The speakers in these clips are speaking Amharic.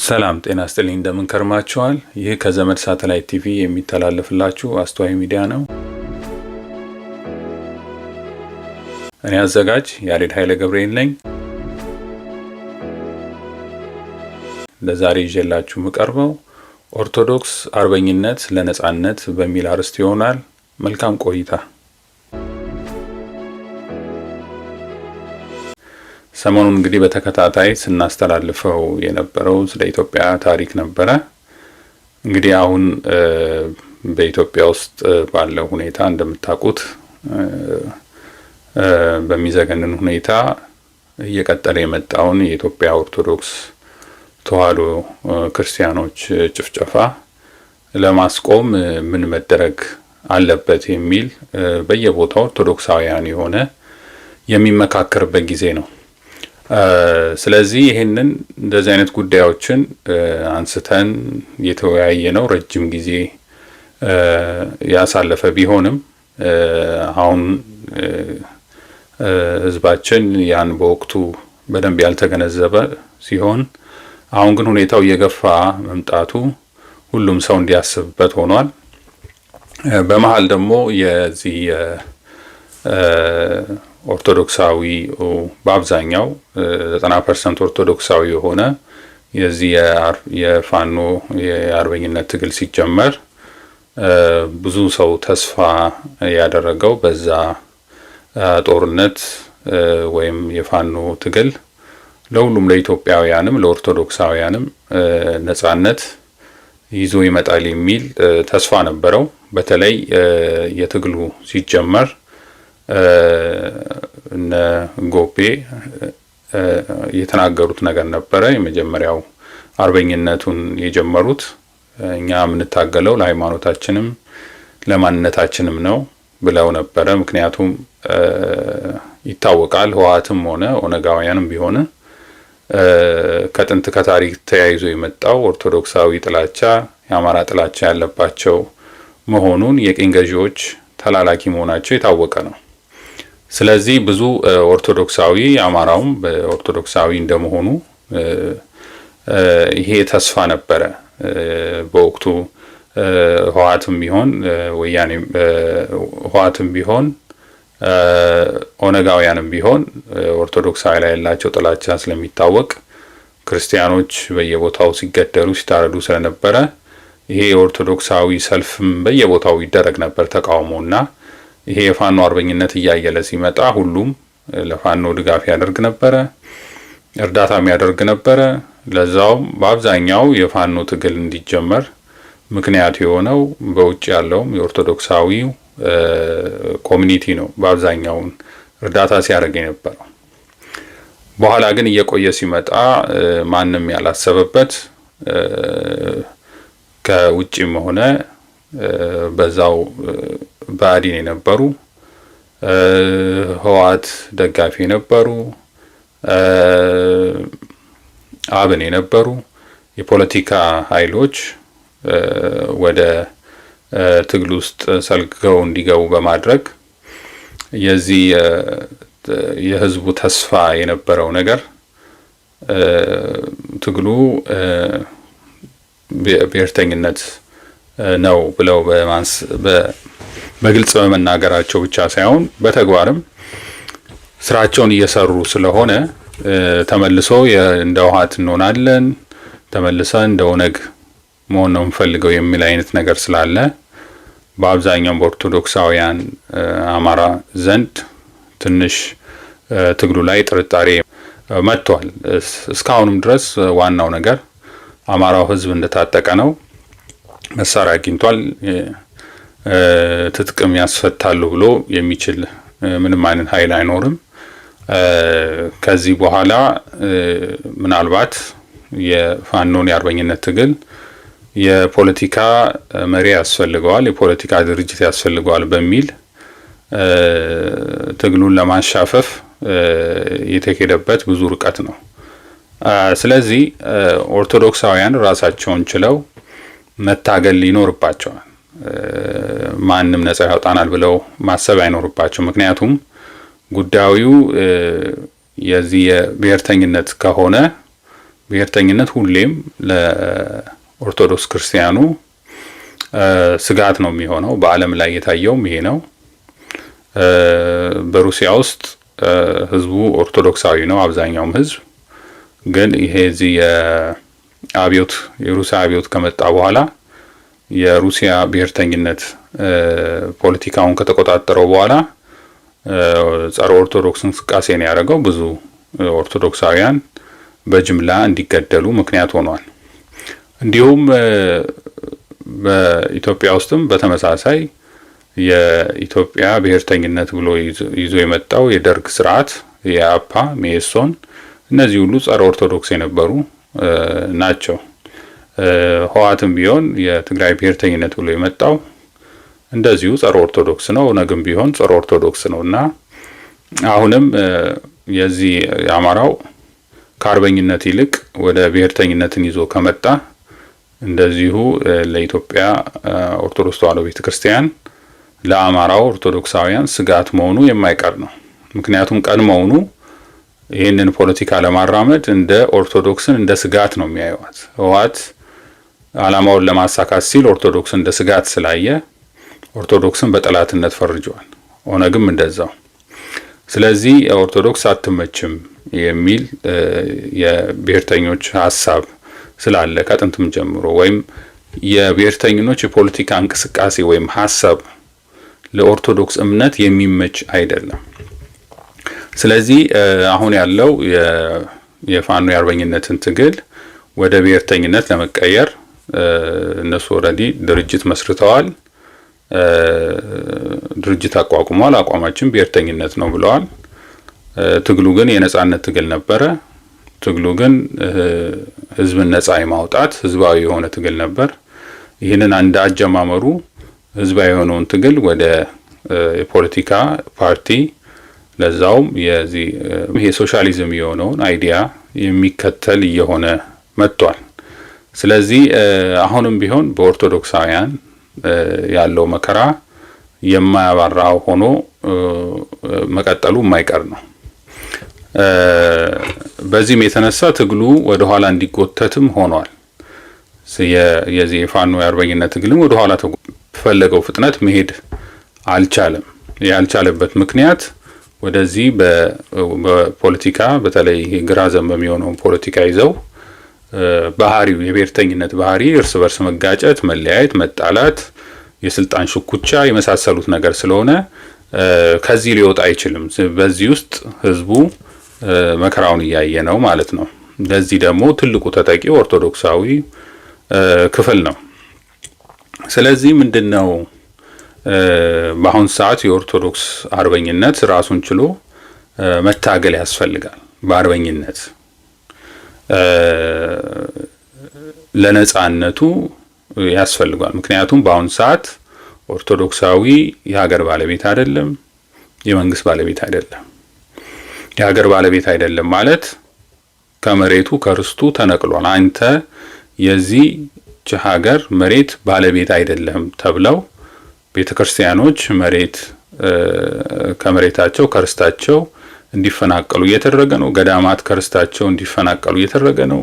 ሰላም ጤና ይስጥልኝ እንደምን ከርማችኋል? ይህ ከዘመድ ሳተላይት ቲቪ የሚተላለፍላችሁ አስተዋይ ሚዲያ ነው። እኔ አዘጋጅ ያሬድ ኃይለ ገብርኤል ነኝ። ለዛሬ ይዤላችሁ የምቀርበው ኦርቶዶክስ አርበኝነት ለነጻነት በሚል አርዕስት ይሆናል። መልካም ቆይታ። ሰሞኑን እንግዲህ በተከታታይ ስናስተላልፈው የነበረው ስለ ኢትዮጵያ ታሪክ ነበረ። እንግዲህ አሁን በኢትዮጵያ ውስጥ ባለው ሁኔታ እንደምታውቁት በሚዘገንን ሁኔታ እየቀጠለ የመጣውን የኢትዮጵያ ኦርቶዶክስ ተዋሕዶ ክርስቲያኖች ጭፍጨፋ ለማስቆም ምን መደረግ አለበት የሚል በየቦታው ኦርቶዶክሳውያን የሆነ የሚመካከርበት ጊዜ ነው። ስለዚህ ይሄንን እንደዚህ አይነት ጉዳዮችን አንስተን የተወያየ ነው። ረጅም ጊዜ ያሳለፈ ቢሆንም አሁን ህዝባችን ያን በወቅቱ በደንብ ያልተገነዘበ ሲሆን አሁን ግን ሁኔታው እየገፋ መምጣቱ ሁሉም ሰው እንዲያስብበት ሆኗል። በመሃል ደግሞ የዚህ ኦርቶዶክሳዊ በአብዛኛው 90% ኦርቶዶክሳዊ የሆነ የዚህ የፋኖ የአርበኝነት ትግል ሲጀመር ብዙ ሰው ተስፋ ያደረገው በዛ ጦርነት ወይም የፋኖ ትግል ለሁሉም ለኢትዮጵያውያንም ለኦርቶዶክሳውያንም ነጻነት ይዞ ይመጣል የሚል ተስፋ ነበረው። በተለይ የትግሉ ሲጀመር እነ ጎቤ የተናገሩት ነገር ነበረ። የመጀመሪያው አርበኝነቱን የጀመሩት እኛ የምንታገለው ለሃይማኖታችንም ለማንነታችንም ነው ብለው ነበረ። ምክንያቱም ይታወቃል ህወሓትም ሆነ ኦነጋውያንም ቢሆን ከጥንት ከታሪክ ተያይዞ የመጣው ኦርቶዶክሳዊ ጥላቻ የአማራ ጥላቻ ያለባቸው መሆኑን የቅኝ ገዢዎች ተላላኪ መሆናቸው የታወቀ ነው። ስለዚህ ብዙ ኦርቶዶክሳዊ አማራውም በኦርቶዶክሳዊ እንደመሆኑ ይሄ ተስፋ ነበረ። በወቅቱ ህወሓትም ቢሆን ወያኔም ህወሓትም ቢሆን ኦነጋውያንም ቢሆን ኦርቶዶክሳዊ ላይ ያላቸው ጥላቻ ስለሚታወቅ ክርስቲያኖች በየቦታው ሲገደሉ ሲታረዱ ስለነበረ ይሄ የኦርቶዶክሳዊ ሰልፍም በየቦታው ይደረግ ነበር ተቃውሞና ይሄ የፋኖ አርበኝነት እያየለ ሲመጣ ሁሉም ለፋኖ ድጋፍ ያደርግ ነበረ፣ እርዳታም ያደርግ ነበረ። ለዛውም በአብዛኛው የፋኖ ትግል እንዲጀመር ምክንያት የሆነው በውጭ ያለውም የኦርቶዶክሳዊው ኮሚኒቲ ነው በአብዛኛው እርዳታ ሲያደርግ የነበረው። በኋላ ግን እየቆየ ሲመጣ ማንም ያላሰበበት ከውጭም ሆነ በዛው ብአዴን የነበሩ ህወሓት ደጋፊ የነበሩ አብን የነበሩ የፖለቲካ ኃይሎች ወደ ትግል ውስጥ ሰልገው እንዲገቡ በማድረግ የዚህ የህዝቡ ተስፋ የነበረው ነገር ትግሉ ብሔርተኝነት ነው ብለው በግልጽ በመናገራቸው ብቻ ሳይሆን በተግባርም ስራቸውን እየሰሩ ስለሆነ ተመልሶ እንደ ህወሓት እንሆናለን ተመልሰን እንደ ኦነግ መሆን ነው የምፈልገው የሚል አይነት ነገር ስላለ በአብዛኛው በኦርቶዶክሳውያን አማራ ዘንድ ትንሽ ትግሉ ላይ ጥርጣሬ መጥቷል። እስካሁንም ድረስ ዋናው ነገር አማራው ህዝብ እንደታጠቀ ነው፣ መሳሪያ አግኝቷል፣ ትጥቅም ያስፈታሉ ብሎ የሚችል ምንም አይነት ኃይል አይኖርም። ከዚህ በኋላ ምናልባት የፋኖን የአርበኝነት ትግል የፖለቲካ መሪ ያስፈልገዋል፣ የፖለቲካ ድርጅት ያስፈልገዋል በሚል ትግሉን ለማሻፈፍ የተሄደበት ብዙ ርቀት ነው። ስለዚህ ኦርቶዶክሳውያን ራሳቸውን ችለው መታገል ይኖርባቸዋል። ማንም ነጻ ያወጣናል ብለው ማሰብ አይኖርባቸው። ምክንያቱም ጉዳዩ የዚህ የብሔርተኝነት ከሆነ ብሔርተኝነት ሁሌም ለኦርቶዶክስ ክርስቲያኑ ስጋት ነው የሚሆነው። በዓለም ላይ የታየውም ይሄ ነው። በሩሲያ ውስጥ ህዝቡ ኦርቶዶክሳዊ ነው፣ አብዛኛውም ህዝብ። ግን ይሄ እዚህ የሩሲያ አብዮት ከመጣ በኋላ የሩሲያ ብሔርተኝነት ፖለቲካውን ከተቆጣጠረው በኋላ ጸረ ኦርቶዶክስ እንቅስቃሴ ነው ያደረገው። ብዙ ኦርቶዶክሳውያን በጅምላ እንዲገደሉ ምክንያት ሆኗል። እንዲሁም በኢትዮጵያ ውስጥም በተመሳሳይ የኢትዮጵያ ብሔርተኝነት ብሎ ይዞ የመጣው የደርግ ስርዓት፣ የአፓ ሜሶን፣ እነዚህ ሁሉ ጸረ ኦርቶዶክስ የነበሩ ናቸው። ህወሓትም ቢሆን የትግራይ ብሔርተኝነት ብሎ የመጣው እንደዚሁ ጸረ ኦርቶዶክስ ነው። ነገም ቢሆን ጸረ ኦርቶዶክስ ነው እና አሁንም የዚህ የአማራው ከአርበኝነት ይልቅ ወደ ብሔርተኝነትን ይዞ ከመጣ እንደዚሁ ለኢትዮጵያ ኦርቶዶክስ ተዋሕዶ ቤተክርስቲያን ለአማራው ኦርቶዶክሳውያን ስጋት መሆኑ የማይቀር ነው። ምክንያቱም ቀድሞውኑ ይህንን ፖለቲካ ለማራመድ እንደ ኦርቶዶክስን እንደ ስጋት ነው የሚያዩት። ህወሓት ዓላማውን ለማሳካት ሲል ኦርቶዶክስ እንደ ስጋት ስላየ ኦርቶዶክስን በጠላትነት ፈርጇል። ኦነግም እንደዛው። ስለዚህ ኦርቶዶክስ አትመችም የሚል የብሔርተኞች ሀሳብ ስላለ ከጥንትም ጀምሮ ወይም የብሔርተኞች የፖለቲካ እንቅስቃሴ ወይም ሀሳብ ለኦርቶዶክስ እምነት የሚመች አይደለም። ስለዚህ አሁን ያለው የፋኖ የአርበኝነትን ትግል ወደ ብሔርተኝነት ለመቀየር እነሱ ኦልሬዲ ድርጅት መስርተዋል፣ ድርጅት አቋቁመዋል። አቋማችን ብሔርተኝነት ነው ብለዋል። ትግሉ ግን የነጻነት ትግል ነበረ። ትግሉ ግን ህዝብን ነጻ የማውጣት ህዝባዊ የሆነ ትግል ነበር። ይህንን አንድ አጀማመሩ ህዝባዊ የሆነውን ትግል ወደ የፖለቲካ ፓርቲ ለዛውም ይሄ ሶሻሊዝም የሆነውን አይዲያ የሚከተል እየሆነ መጥቷል። ስለዚህ አሁንም ቢሆን በኦርቶዶክሳውያን ያለው መከራ የማያባራ ሆኖ መቀጠሉ የማይቀር ነው። በዚህም የተነሳ ትግሉ ወደ ኋላ እንዲጎተትም ሆኗል። የዚህ የፋኖ የአርበኝነት ትግልም ወደ ኋላ በፈለገው ፍጥነት መሄድ አልቻለም። ያልቻለበት ምክንያት ወደዚህ በፖለቲካ በተለይ ግራ ዘመም የሆነው ፖለቲካ ይዘው ባህሪው የብሔርተኝነት ባህሪ እርስ በርስ መጋጨት፣ መለያየት፣ መጣላት፣ የስልጣን ሽኩቻ የመሳሰሉት ነገር ስለሆነ ከዚህ ሊወጣ አይችልም። በዚህ ውስጥ ህዝቡ መከራውን እያየ ነው ማለት ነው። ለዚህ ደግሞ ትልቁ ተጠቂ ኦርቶዶክሳዊ ክፍል ነው። ስለዚህ ምንድነው በአሁን ሰዓት የኦርቶዶክስ አርበኝነት ራሱን ችሎ መታገል ያስፈልጋል። በአርበኝነት ለነጻነቱ ያስፈልጋል። ምክንያቱም በአሁን ሰዓት ኦርቶዶክሳዊ የሀገር ባለቤት አይደለም፣ የመንግስት ባለቤት አይደለም። የሀገር ባለቤት አይደለም ማለት ከመሬቱ ከርስቱ ተነቅሏል። አንተ የዚህ ሀገር መሬት ባለቤት አይደለም ተብለው ቤተክርስቲያኖች መሬት ከመሬታቸው ከርስታቸው እንዲፈናቀሉ እየተደረገ ነው። ገዳማት ከርስታቸው እንዲፈናቀሉ እየተደረገ ነው።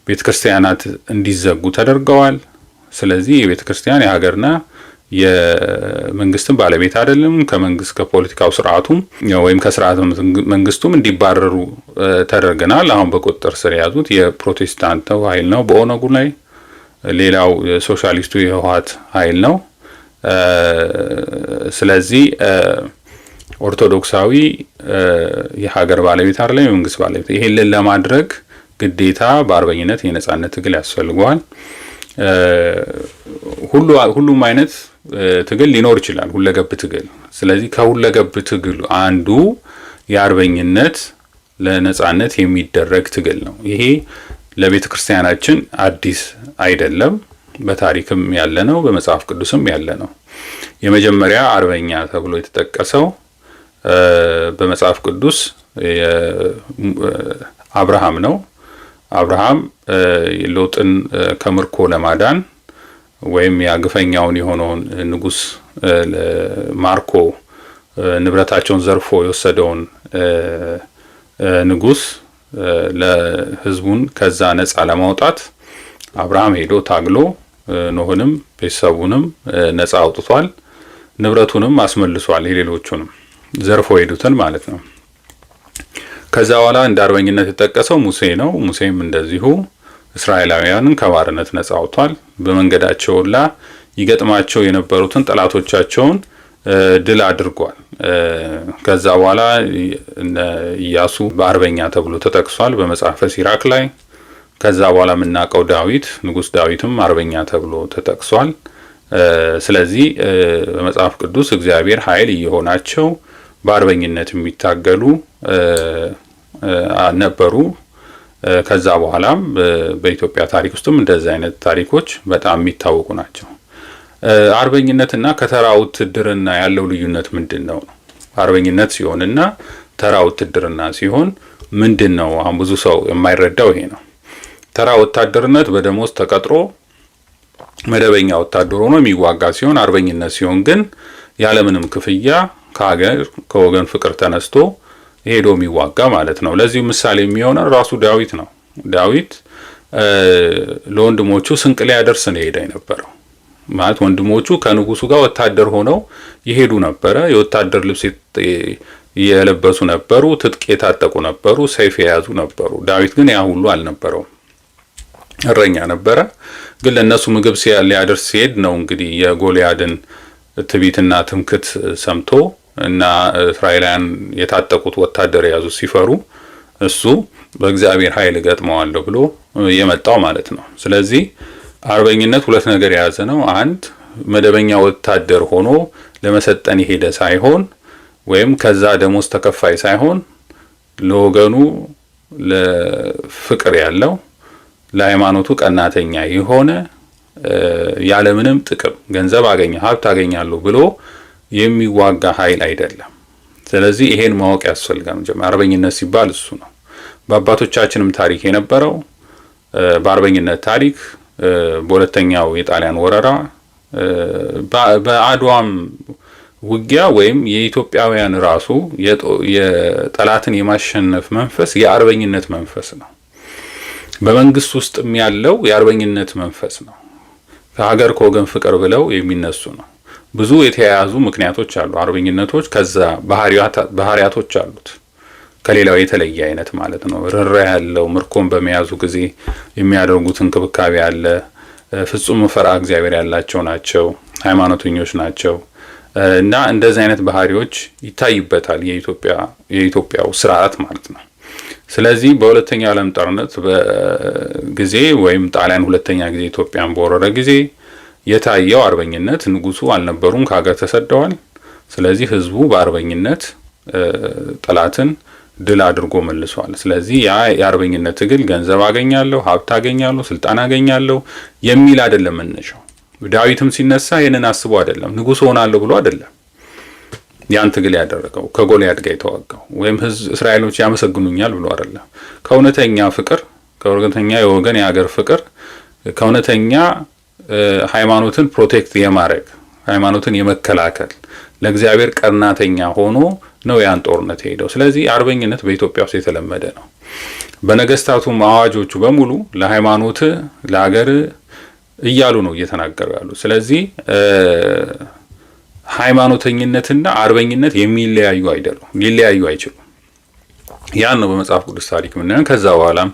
ቤተክርስቲያናት እንዲዘጉ ተደርገዋል። ስለዚህ የቤተክርስቲያን የሀገርና የመንግስትን ባለቤት አይደለም። ከመንግስት ከፖለቲካው ስርዓቱም ወይም ከስርዓተ መንግስቱም እንዲባረሩ ተደርገናል። አሁን በቁጥጥር ስር የያዙት የፕሮቴስታንት ኃይል ነው በኦነጉ ላይ፣ ሌላው ሶሻሊስቱ የህወሓት ኃይል ነው። ስለዚህ ኦርቶዶክሳዊ የሀገር ባለቤት አይደለም፣ የመንግስት ባለቤት። ይሄንን ለማድረግ ግዴታ በአርበኝነት የነጻነት ትግል ያስፈልገዋል። ሁሉም አይነት ትግል ሊኖር ይችላል፣ ሁለገብ ትግል። ስለዚህ ከሁለገብ ትግል አንዱ የአርበኝነት ለነጻነት የሚደረግ ትግል ነው። ይሄ ለቤተ ክርስቲያናችን አዲስ አይደለም። በታሪክም ያለ ነው፣ በመጽሐፍ ቅዱስም ያለ ነው። የመጀመሪያ አርበኛ ተብሎ የተጠቀሰው በመጽሐፍ ቅዱስ አብርሃም ነው። አብርሃም ሎጥን ከምርኮ ለማዳን ወይም ያግፈኛውን የሆነውን ንጉስ ማርኮ ንብረታቸውን ዘርፎ የወሰደውን ንጉስ ለህዝቡን ከዛ ነፃ ለማውጣት አብርሃም ሄዶ ታግሎ ኖህንም ቤተሰቡንም ነፃ አውጥቷል። ንብረቱንም አስመልሷል። የሌሎቹንም ዘርፎ ሄዱትን ማለት ነው። ከዛ በኋላ እንደ አርበኝነት የተጠቀሰው ሙሴ ነው። ሙሴም እንደዚሁ እስራኤላውያንን ከባርነት ነፃ አውጥቷል። በመንገዳቸው ሁላ ይገጥማቸው የነበሩትን ጠላቶቻቸውን ድል አድርጓል። ከዛ በኋላ ኢያሱ በአርበኛ ተብሎ ተጠቅሷል በመጽሐፈ ሲራክ ላይ። ከዛ በኋላ የምናውቀው ዳዊት ንጉስ ዳዊትም አርበኛ ተብሎ ተጠቅሷል። ስለዚህ በመጽሐፍ ቅዱስ እግዚአብሔር ኃይል እየሆናቸው በአርበኝነት የሚታገሉ ነበሩ። ከዛ በኋላም በኢትዮጵያ ታሪክ ውስጥም እንደዚህ አይነት ታሪኮች በጣም የሚታወቁ ናቸው። አርበኝነትና ከተራ ውትድርና ያለው ልዩነት ምንድነው? አርበኝነት ሲሆንና ተራ ውትድርና ሲሆን ምንድነው? አሁን ብዙ ሰው የማይረዳው ይሄ ነው። ተራ ወታደርነት በደሞዝ ተቀጥሮ መደበኛ ወታደር ሆኖ የሚዋጋ ሲሆን፣ አርበኝነት ሲሆን ግን ያለምንም ክፍያ ከሀገር ከወገን ፍቅር ተነስቶ ሄዶ የሚዋጋ ማለት ነው። ለዚህ ምሳሌ የሚሆነው ራሱ ዳዊት ነው። ዳዊት ለወንድሞቹ ስንቅ ሊያደርስ ነው ሄደ የነበረው ማለት ወንድሞቹ ከንጉሱ ጋር ወታደር ሆነው ይሄዱ ነበረ። የወታደር ልብስ የለበሱ ነበሩ፣ ትጥቅ የታጠቁ ነበሩ፣ ሰይፍ የያዙ ነበሩ። ዳዊት ግን ያ ሁሉ አልነበረውም። እረኛ ነበረ። ግን ለነሱ ምግብ ሊያደርስ ሲሄድ ነው እንግዲህ የጎልያድን ትዕቢትና ትምክት ሰምቶ እና እስራኤላውያን የታጠቁት ወታደር የያዙ ሲፈሩ እሱ በእግዚአብሔር ኃይል ገጥመዋለሁ ብሎ የመጣው ማለት ነው። ስለዚህ አርበኝነት ሁለት ነገር የያዘ ነው። አንድ መደበኛ ወታደር ሆኖ ለመሰጠን የሄደ ሳይሆን ወይም ከዛ ደሞዝ ተከፋይ ሳይሆን ለወገኑ ለፍቅር ያለው ለሃይማኖቱ ቀናተኛ የሆነ ያለምንም ጥቅም ገንዘብ ሀብት አገኛለሁ ብሎ የሚዋጋ ኃይል አይደለም። ስለዚህ ይሄን ማወቅ ያስፈልጋል። መጀመሪያ አርበኝነት ሲባል እሱ ነው። በአባቶቻችንም ታሪክ የነበረው በአርበኝነት ታሪክ በሁለተኛው የጣሊያን ወረራ በአድዋም ውጊያ ወይም የኢትዮጵያውያን ራሱ የጠላትን የማሸነፍ መንፈስ የአርበኝነት መንፈስ ነው። በመንግስት ውስጥም ያለው የአርበኝነት መንፈስ ነው። ከሀገር ከወገን ፍቅር ብለው የሚነሱ ነው። ብዙ የተያያዙ ምክንያቶች አሉ። አርበኝነቶች ከዛ ባህሪያቶች አሉት ከሌላው የተለየ አይነት ማለት ነው። ርራ ያለው ምርኮን በመያዙ ጊዜ የሚያደርጉት እንክብካቤ አለ። ፍጹም ፈሪሃ እግዚአብሔር ያላቸው ናቸው። ሃይማኖተኞች ናቸው እና እንደዚህ አይነት ባህሪዎች ይታይበታል የኢትዮጵያው ስርዓት ማለት ነው። ስለዚህ በሁለተኛው ዓለም ጦርነት በጊዜ ወይም ጣሊያን ሁለተኛ ጊዜ ኢትዮጵያን በወረረ ጊዜ የታየው አርበኝነት ንጉሱ አልነበሩም፣ ከሀገር ተሰደዋል። ስለዚህ ህዝቡ በአርበኝነት ጠላትን ድል አድርጎ መልሷል። ስለዚህ ያ የአርበኝነት ትግል ገንዘብ አገኛለሁ፣ ሀብት አገኛለሁ፣ ስልጣን አገኛለሁ የሚል አይደለም መነሻው። ዳዊትም ሲነሳ ይሄንን አስቦ አይደለም፣ ንጉስ ሆናለሁ ብሎ አይደለም ያን ትግል ያደረገው። ከጎልያድ ጋር የተዋጋው ወይም እስራኤሎች ያመሰግኑኛል ብሎ አይደለም። ከእውነተኛ ፍቅር፣ ከእውነተኛ የወገን የሀገር ፍቅር፣ ከእውነተኛ ሃይማኖትን ፕሮቴክት የማድረግ ሃይማኖትን የመከላከል ለእግዚአብሔር ቀናተኛ ሆኖ ነው ያን ጦርነት ሄደው። ስለዚህ አርበኝነት በኢትዮጵያ ውስጥ የተለመደ ነው። በነገስታቱም አዋጆቹ በሙሉ ለሃይማኖት ለሀገር እያሉ ነው እየተናገሩ ያሉ። ስለዚህ ሃይማኖተኝነትና አርበኝነት የሚለያዩ አይደሉም፣ ሊለያዩ አይችሉም። ያን ነው በመጽሐፍ ቅዱስ ታሪክ የምናየው። ከዛ በኋላም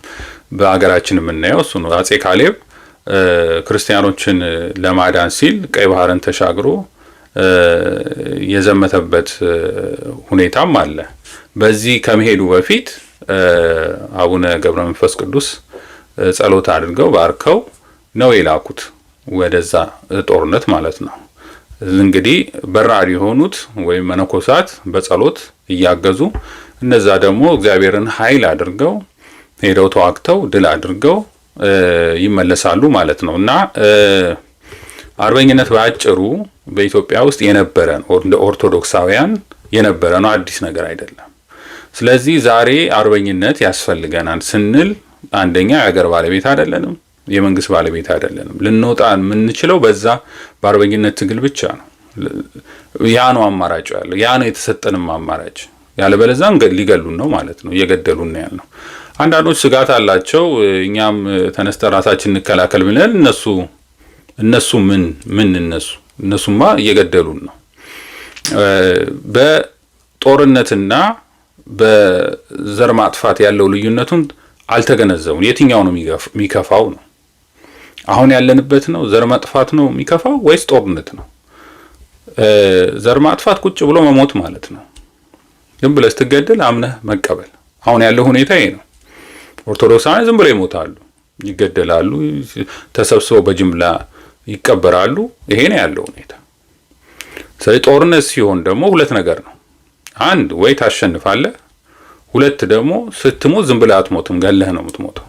በሀገራችን የምናየው እሱ ነው። አጼ ካሌብ ክርስቲያኖችን ለማዳን ሲል ቀይ ባህርን ተሻግሮ የዘመተበት ሁኔታም አለ። በዚህ ከመሄዱ በፊት አቡነ ገብረ መንፈስ ቅዱስ ጸሎት አድርገው ባርከው ነው የላኩት ወደዛ ጦርነት ማለት ነው። እንግዲህ በራሪ የሆኑት ወይም መነኮሳት በጸሎት እያገዙ እነዛ ደግሞ እግዚአብሔርን ኃይል አድርገው ሄደው ተዋግተው ድል አድርገው ይመለሳሉ ማለት ነው። እና አርበኝነት በአጭሩ በኢትዮጵያ ውስጥ የነበረ ነው፣ እንደ ኦርቶዶክሳውያን የነበረ ነው፣ አዲስ ነገር አይደለም። ስለዚህ ዛሬ አርበኝነት ያስፈልገናል ስንል አንደኛ የሀገር ባለቤት አይደለንም፣ የመንግስት ባለቤት አይደለንም። ልንወጣ የምንችለው በዛ በአርበኝነት ትግል ብቻ ነው። ያ ነው አማራጭ ያለው፣ ያ ነው የተሰጠንም አማራጭ። ያለበለዚያ ሊገሉን ነው ማለት ነው፣ እየገደሉን ነው ያልነው። አንዳንዶች ስጋት አላቸው። እኛም ተነስተን ራሳችን እንከላከል ብለን እነሱ ምን እነሱማ እየገደሉን ነው። በጦርነትና በዘር ማጥፋት ያለው ልዩነቱን አልተገነዘቡም። የትኛው ነው የሚከፋው ነው? አሁን ያለንበት ነው ዘር ማጥፋት ነው የሚከፋው ወይስ ጦርነት ነው? ዘር ማጥፋት ቁጭ ብሎ መሞት ማለት ነው። ዝም ብለህ ስትገደል አምነህ መቀበል። አሁን ያለው ሁኔታ ይሄ ነው። ኦርቶዶክሳውያን ዝም ብለው ይሞታሉ፣ ይገደላሉ፣ ተሰብስበው በጅምላ ይቀበራሉ። ይሄ ነው ያለው ሁኔታ። ስለዚህ ጦርነት ሲሆን ደግሞ ሁለት ነገር ነው። አንድ ወይ ታሸንፋለህ፣ ሁለት ደግሞ ስትሞት ዝም ብለህ አትሞትም፣ ገለህ ነው የምትሞተው።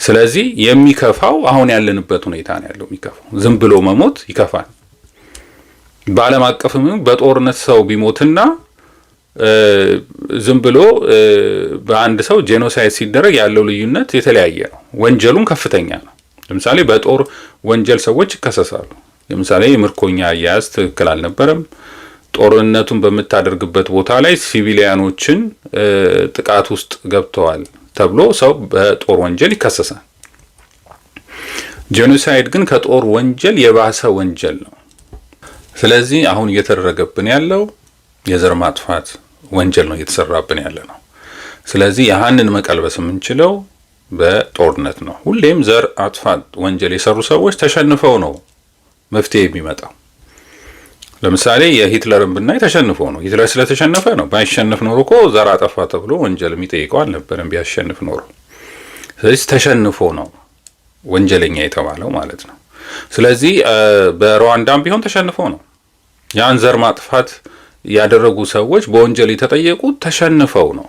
ስለዚህ የሚከፋው አሁን ያለንበት ሁኔታ ነው ያለው የሚከፋው። ዝም ብሎ መሞት ይከፋል። በዓለም አቀፍም በጦርነት ሰው ቢሞትና ዝም ብሎ በአንድ ሰው ጄኖሳይድ ሲደረግ ያለው ልዩነት የተለያየ ነው። ወንጀሉም ከፍተኛ ነው። ለምሳሌ በጦር ወንጀል ሰዎች ይከሰሳሉ። ለምሳሌ የምርኮኛ አያያዝ ትክክል አልነበረም። ጦርነቱን በምታደርግበት ቦታ ላይ ሲቪሊያኖችን ጥቃት ውስጥ ገብተዋል ተብሎ ሰው በጦር ወንጀል ይከሰሳል። ጄኖሳይድ ግን ከጦር ወንጀል የባሰ ወንጀል ነው። ስለዚህ አሁን እየተደረገብን ያለው የዘር ማጥፋት ወንጀል ነው እየተሰራብን ያለ ነው። ስለዚህ ያንን መቀልበስ የምንችለው በጦርነት ነው። ሁሌም ዘር አጥፋት ወንጀል የሰሩ ሰዎች ተሸንፈው ነው መፍትሄ የሚመጣው። ለምሳሌ የሂትለርን ብናይ ተሸንፎ ነው። ሂትለር ስለተሸነፈ ነው። ባይሸነፍ ኖሮ እኮ ዘር አጠፋ ተብሎ ወንጀል የሚጠይቀው አልነበረም ቢያሸንፍ ኖሮ። ስለዚህ ተሸንፎ ነው ወንጀለኛ የተባለው ማለት ነው። ስለዚህ በሩዋንዳም ቢሆን ተሸንፎ ነው። ያን ዘር ማጥፋት ያደረጉ ሰዎች በወንጀል የተጠየቁት ተሸንፈው ነው።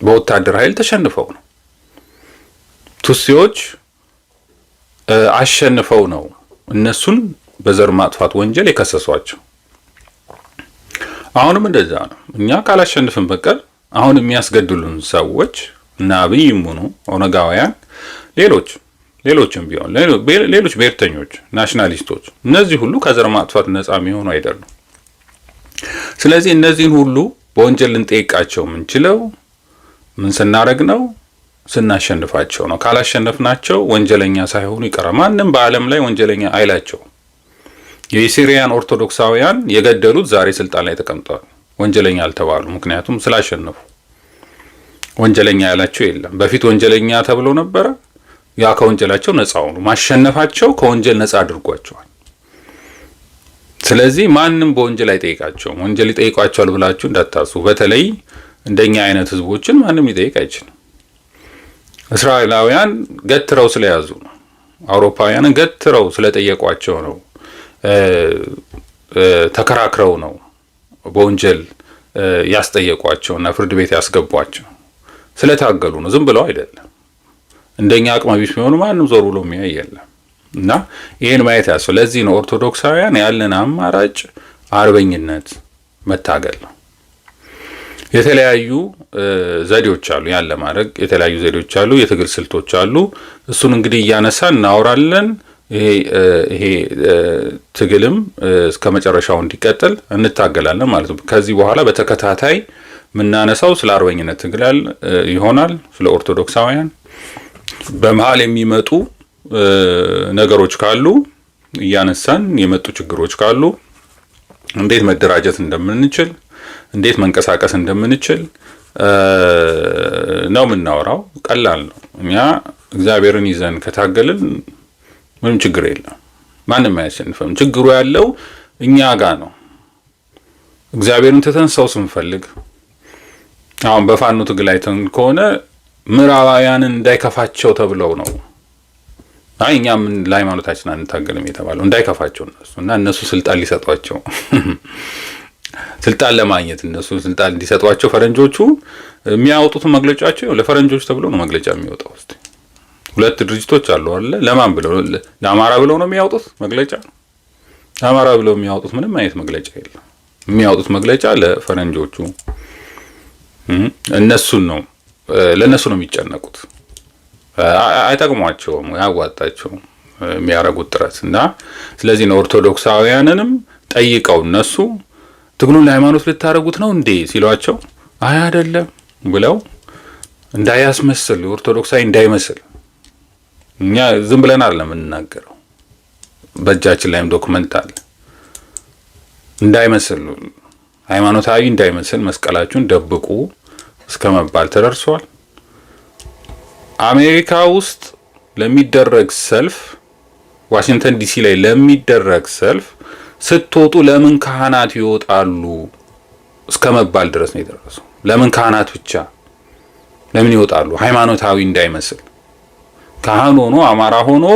በወታደር ኃይል ተሸንፈው ነው። ቱሲዎች አሸንፈው ነው እነሱን በዘር ማጥፋት ወንጀል የከሰሷቸው። አሁንም እንደዛ ነው። እኛ ካላሸንፍን በቀር አሁን የሚያስገድሉን ሰዎች እና አብይም ሆኑ ኦነጋውያን ሌሎችም ቢሆን ሌሎች ብሔርተኞች፣ ናሽናሊስቶች እነዚህ ሁሉ ከዘር ማጥፋት ነፃ የሚሆኑ አይደሉም። ስለዚህ እነዚህን ሁሉ በወንጀል ልንጠይቃቸው የምንችለው ምን ስናደርግ ነው? ስናሸንፋቸው ነው። ካላሸነፍናቸው ወንጀለኛ ሳይሆኑ ይቀራል። ማንም በዓለም ላይ ወንጀለኛ አይላቸው። የሲሪያን ኦርቶዶክሳውያን የገደሉት ዛሬ ስልጣን ላይ ተቀምጠዋል። ወንጀለኛ አልተባሉ፣ ምክንያቱም ስላሸነፉ። ወንጀለኛ ያላቸው የለም። በፊት ወንጀለኛ ተብሎ ነበረ። ያ ከወንጀላቸው ነፃ ሆኑ። ማሸነፋቸው ከወንጀል ነፃ አድርጓቸዋል። ስለዚህ ማንም በወንጀል አይጠይቃቸውም። ወንጀል ይጠይቋቸዋል ብላችሁ እንዳታስቡ። በተለይ እንደኛ አይነት ህዝቦችን ማንም ሊጠይቅ አይችልም። እስራኤላውያን ገትረው ስለያዙ ነው። አውሮፓውያንን ገትረው ስለጠየቋቸው ነው። ተከራክረው ነው በወንጀል ያስጠየቋቸውና ፍርድ ቤት ያስገቧቸው። ስለታገሉ ነው። ዝም ብለው አይደለም። እንደኛ አቅመ ቢስ ቢሆኑ ማንም ዞር ብሎ የሚያይ የለም። እና ይሄን ማየት ያስፈልጋል። ለዚህ ነው ኦርቶዶክሳውያን ያለን አማራጭ አርበኝነት መታገል ነው። የተለያዩ ዘዴዎች አሉ። ያን ለማድረግ የተለያዩ ዘዴዎች አሉ፣ የትግል ስልቶች አሉ። እሱን እንግዲህ እያነሳን እናወራለን። ይሄ ትግልም እስከ መጨረሻው እንዲቀጥል እንታገላለን ማለት ነው። ከዚህ በኋላ በተከታታይ የምናነሳው ስለ አርበኝነት ትግል ይሆናል፣ ስለ ኦርቶዶክሳውያን። በመሀል የሚመጡ ነገሮች ካሉ እያነሳን የመጡ ችግሮች ካሉ እንዴት መደራጀት እንደምንችል፣ እንዴት መንቀሳቀስ እንደምንችል ነው የምናወራው። ቀላል ነው። እኛ እግዚአብሔርን ይዘን ከታገልን ምንም ችግር የለም። ማንም አያሸንፍም። ችግሩ ያለው እኛ ጋር ነው። እግዚአብሔርን ትተን ሰው ስንፈልግ፣ አሁን በፋኖ ትግል አይተን ከሆነ ምዕራባውያንን እንዳይከፋቸው ተብለው ነው። አይ እኛም ለሃይማኖታችን አንታገልም የተባለው እንዳይከፋቸው እነሱ ስልጣን ሊሰጧቸው ስልጣን ለማግኘት እነሱ ስልጣን እንዲሰጧቸው ፈረንጆቹ የሚያወጡት መግለጫቸው ለፈረንጆች ተብሎ ነው መግለጫ የሚወጣው። እስቲ ሁለት ድርጅቶች አሉ አይደል? ለማን ብለው? ለአማራ ብለው ነው የሚያወጡት መግለጫ። ለአማራ ብለው የሚያወጡት ምንም አይነት መግለጫ የለም። የሚያወጡት መግለጫ ለፈረንጆቹ፣ እነሱን ነው ለነሱ ነው የሚጨነቁት። አይጠቅሟቸውም፣ አያዋጣቸውም የሚያረጉት ጥረት እና ስለዚህ ነው ኦርቶዶክሳውያንንም ጠይቀው እነሱ ትግሉን ለሃይማኖት ልታረጉት ነው እንዴ ሲሏቸው አይ አይደለም ብለው እንዳያስመስል ኦርቶዶክሳዊ እንዳይመስል እኛ ዝም ብለን አይደለም የምንናገረው፣ በእጃችን ላይም ዶክመንት አለ። እንዳይመስል ሃይማኖታዊ እንዳይመስል መስቀላችሁን ደብቁ እስከ መባል ተደርሷል። አሜሪካ ውስጥ ለሚደረግ ሰልፍ፣ ዋሽንግተን ዲሲ ላይ ለሚደረግ ሰልፍ ስትወጡ ለምን ካህናት ይወጣሉ እስከ መባል ድረስ ነው የደረሰው። ለምን ካህናት ብቻ ለምን ይወጣሉ? ሃይማኖታዊ እንዳይመስል ካህን ሆኖ አማራ ሆኖ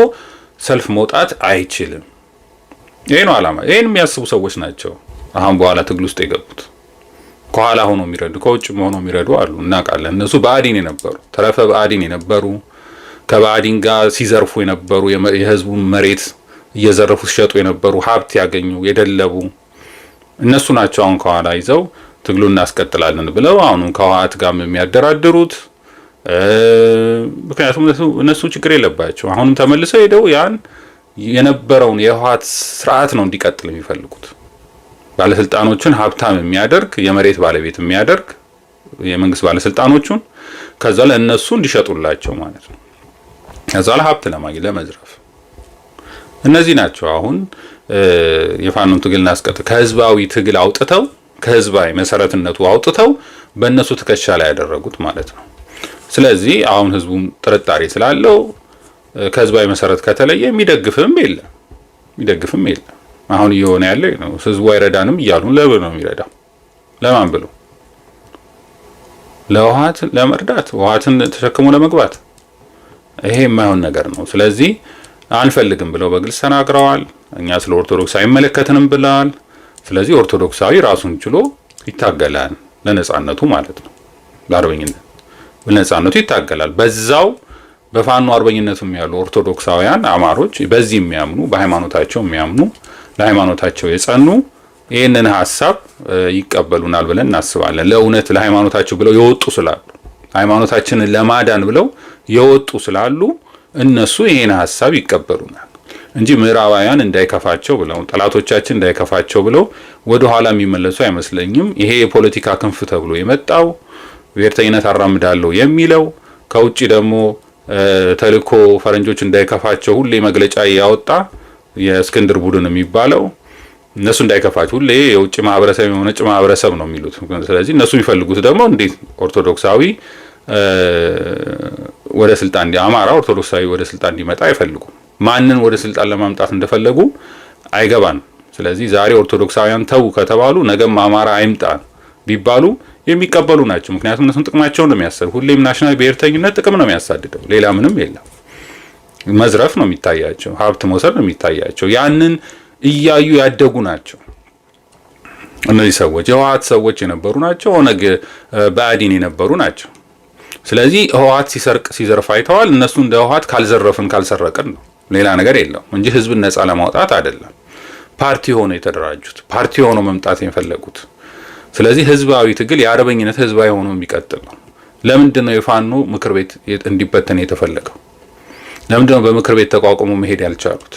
ሰልፍ መውጣት አይችልም። ይሄ ነው ዓላማ። ይሄን የሚያስቡ ሰዎች ናቸው አሁን በኋላ ትግል ውስጥ የገቡት። ከኋላ ሆኖ የሚረዱ ከውጭም ሆኖ የሚረዱ አሉ፣ እናውቃለን። እነሱ ብአዴን የነበሩ ተረፈ ብአዴን የነበሩ ከብአዴን ጋር ሲዘርፉ የነበሩ የህዝቡን መሬት እየዘረፉ ሲሸጡ የነበሩ ሀብት ያገኙ የደለቡ እነሱ ናቸው አሁን ከኋላ ይዘው ትግሉን እናስቀጥላለን ብለው አሁን ከህወሓት ጋር የሚያደራድሩት። ምክንያቱም እነሱ ችግር የለባቸው። አሁንም ተመልሰው ሄደው ያን የነበረውን የህወሓት ስርዓት ነው እንዲቀጥል የሚፈልጉት። ባለስልጣኖችን ሀብታም የሚያደርግ የመሬት ባለቤት የሚያደርግ የመንግስት ባለስልጣኖቹን ከዛ ለእነሱ እንዲሸጡላቸው ማለት ነው። ከዛ ለሀብት ለማግኘት ለመዝረፍ። እነዚህ ናቸው አሁን የፋኖን ትግል እናስቀጥል ከህዝባዊ ትግል አውጥተው ከህዝባዊ መሰረትነቱ አውጥተው በእነሱ ትከሻ ላይ ያደረጉት ማለት ነው። ስለዚህ አሁን ህዝቡም ጥርጣሬ ስላለው ከህዝባዊ መሰረት ከተለየ የሚደግፍም የለም። አሁን እየሆነ ያለ ነው። ህዝቡ አይረዳንም እያሉ ለምን ነው የሚረዳው? ለማን ብሎ? ለህወሓት ለመርዳት ህወሓትን ተሸክሞ ለመግባት። ይሄ የማይሆን ነገር ነው። ስለዚህ አንፈልግም ብለው በግልጽ ተናግረዋል። እኛ ስለ ኦርቶዶክስ አይመለከትንም ብለዋል። ስለዚህ ኦርቶዶክሳዊ ራሱን ችሎ ይታገላል ለነጻነቱ ማለት ነው። ለአርበኝነት ለነጻነቱ ይታገላል። በዛው በፋኖ አርበኝነቱም ያሉ ኦርቶዶክሳውያን አማሮች በዚህ የሚያምኑ በሃይማኖታቸው የሚያምኑ ለሃይማኖታቸው የጸኑ ይህንን ሀሳብ ይቀበሉናል ብለን እናስባለን። ለእውነት ለሃይማኖታቸው ብለው የወጡ ስላሉ ሃይማኖታችንን ለማዳን ብለው የወጡ ስላሉ እነሱ ይህን ሀሳብ ይቀበሉናል እንጂ ምዕራባውያን እንዳይከፋቸው ብለው ጠላቶቻችን እንዳይከፋቸው ብለው ወደ ኋላ የሚመለሱ አይመስለኝም። ይሄ የፖለቲካ ክንፍ ተብሎ የመጣው ብሔርተኝነት አራምዳለሁ የሚለው ከውጪ ደግሞ ተልኮ ፈረንጆች እንዳይከፋቸው ሁሌ መግለጫ ያወጣ የእስክንድር ቡድን የሚባለው እነሱ እንዳይከፋቸው ሁሌ የውጭ ማህበረሰብ የሆነጭ ማህበረሰብ ነው የሚሉት። ስለዚህ እነሱ የሚፈልጉት ደግሞ እንዴት ኦርቶዶክሳዊ ወደ ስልጣን አማራ ኦርቶዶክሳዊ ወደ ስልጣን እንዲመጣ አይፈልጉም። ማንን ወደ ስልጣን ለማምጣት እንደፈለጉ አይገባንም። ስለዚህ ዛሬ ኦርቶዶክሳውያን ተው ከተባሉ ነገም አማራ አይምጣ ቢባሉ የሚቀበሉ ናቸው። ምክንያቱም እነሱን ጥቅማቸውን ነው የሚያሳድደው። ሁሌም ናሽናል ብሔርተኝነት ጥቅም ነው የሚያሳድደው፣ ሌላ ምንም የለም። መዝረፍ ነው የሚታያቸው፣ ሀብት መውሰድ ነው የሚታያቸው። ያንን እያዩ ያደጉ ናቸው እነዚህ ሰዎች። የህወሓት ሰዎች የነበሩ ናቸው፣ ኦነግ ብአዴን የነበሩ ናቸው። ስለዚህ ህወሓት ሲሰርቅ ሲዘርፍ አይተዋል። እነሱ እንደ ህወሓት ካልዘረፍን ካልሰረቅን ነው፣ ሌላ ነገር የለውም እንጂ ህዝብን ነጻ ለማውጣት አይደለም። ፓርቲ ሆኖ የተደራጁት ፓርቲ ሆኖ መምጣት የፈለጉት። ስለዚህ ህዝባዊ ትግል የአርበኝነት ህዝባዊ ሆኖ የሚቀጥል ነው። ለምንድን ነው የፋኖ ምክር ቤት እንዲበተን የተፈለገው? ለምንድን ነው በምክር ቤት ተቋቁሞ መሄድ ያልቻሉት?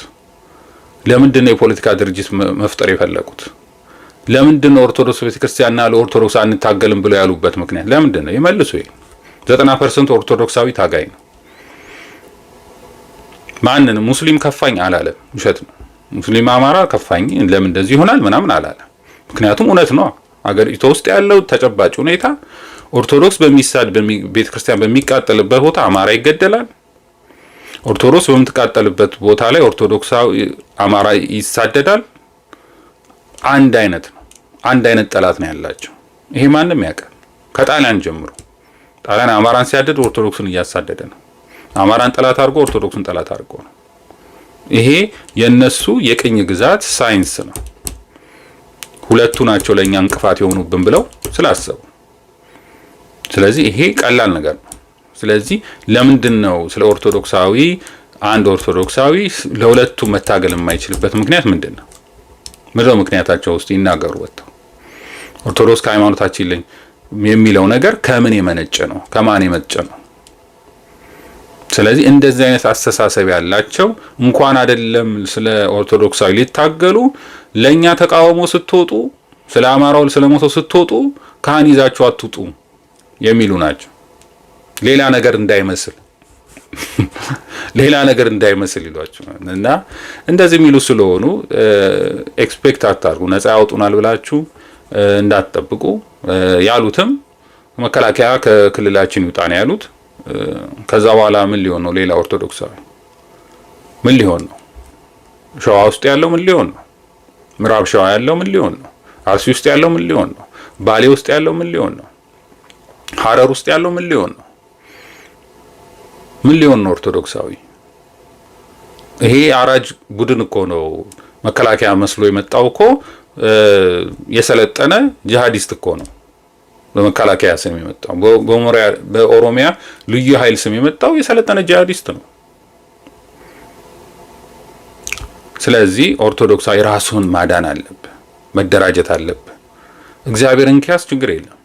ለምንድን ነው የፖለቲካ ድርጅት መፍጠር የፈለጉት? ለምንድን ነው ኦርቶዶክስ ቤተክርስቲያንና ለኦርቶዶክስ አንታገልም ብለው ያሉበት ምክንያት ለምንድን ነው? ይመልሱ። ይሄ 90% ኦርቶዶክሳዊ ታጋይ ነው። ማንንም ሙስሊም ከፋኝ አላለም። ውሸት ነው። ሙስሊም አማራ ከፋኝ ለምን እንደዚህ ይሆናል ምናምን አላለም። ምክንያቱም እውነት ነው። አገሪቱ ውስጥ ያለው ተጨባጭ ሁኔታ ኦርቶዶክስ ቤተክርስቲያን በሚቃጠልበት ቦታ አማራ ይገደላል። ኦርቶዶክስ በምትቃጠልበት ቦታ ላይ ኦርቶዶክሳዊ አማራ ይሳደዳል። አንድ አይነት ነው። አንድ አይነት ጠላት ነው ያላቸው። ይሄ ማንም ያውቃል። ከጣሊያን ጀምሮ ጣሊያን አማራን ሲያደድ ኦርቶዶክስን እያሳደደ ነው። አማራን ጠላት አድርጎ ኦርቶዶክስን ጠላት አድርጎ ነው። ይሄ የነሱ የቅኝ ግዛት ሳይንስ ነው። ሁለቱ ናቸው ለኛ እንቅፋት የሆኑብን ብለው ስላሰቡ። ስለዚህ ይሄ ቀላል ነገር ነው። ስለዚህ ለምንድን ነው ስለ ኦርቶዶክሳዊ አንድ ኦርቶዶክሳዊ ለሁለቱ መታገል የማይችልበት ምክንያት ምንድን ነው? ምንድነው ምክንያታቸው? ውስጥ ይናገሩ ወጥተው። ኦርቶዶክስ ከሃይማኖታችን ይለኝ የሚለው ነገር ከምን የመነጨ ነው? ከማን የመነጨ ነው? ስለዚህ እንደዚህ አይነት አስተሳሰብ ያላቸው እንኳን አይደለም ስለ ኦርቶዶክሳዊ ሊታገሉ ለኛ ተቃውሞ ስትወጡ ስለ አማራው ስለሞተው ስትወጡ ካህን ይዛችሁ አትውጡ የሚሉ ናቸው። ሌላ ነገር እንዳይመስል ሌላ ነገር እንዳይመስል ይሏቸዋል። እና እንደዚህ የሚሉ ስለሆኑ ኤክስፔክት አታርጉ፣ ነፃ ያወጡናል ብላችሁ እንዳትጠብቁ። ያሉትም መከላከያ ከክልላችን ይውጣ ነው ያሉት። ከዛ በኋላ ምን ሊሆን ነው? ሌላ ኦርቶዶክሳዊ ምን ሊሆን ነው? ሸዋ ውስጥ ያለው ምን ሊሆን ነው? ምዕራብ ሸዋ ያለው ምን ሊሆን ነው? አርሲ ውስጥ ያለው ምን ሊሆን ነው? ባሌ ውስጥ ያለው ምን ሊሆን ነው? ሐረር ውስጥ ያለው ምን ሊሆን ነው? ምን ሊሆን ነው? ኦርቶዶክሳዊ ይሄ አራጅ ቡድን እኮ ነው። መከላከያ መስሎ የመጣው እኮ የሰለጠነ ጂሃዲስት እኮ ነው። በመከላከያ ስም የመጣው በኦሮሚያ ልዩ ኃይል ስም የመጣው የሰለጠነ ጂሃዲስት ነው። ስለዚህ ኦርቶዶክሳዊ ራሱን ማዳን አለበት፣ መደራጀት አለበት። እግዚአብሔርን ኪያስ ችግር የለም።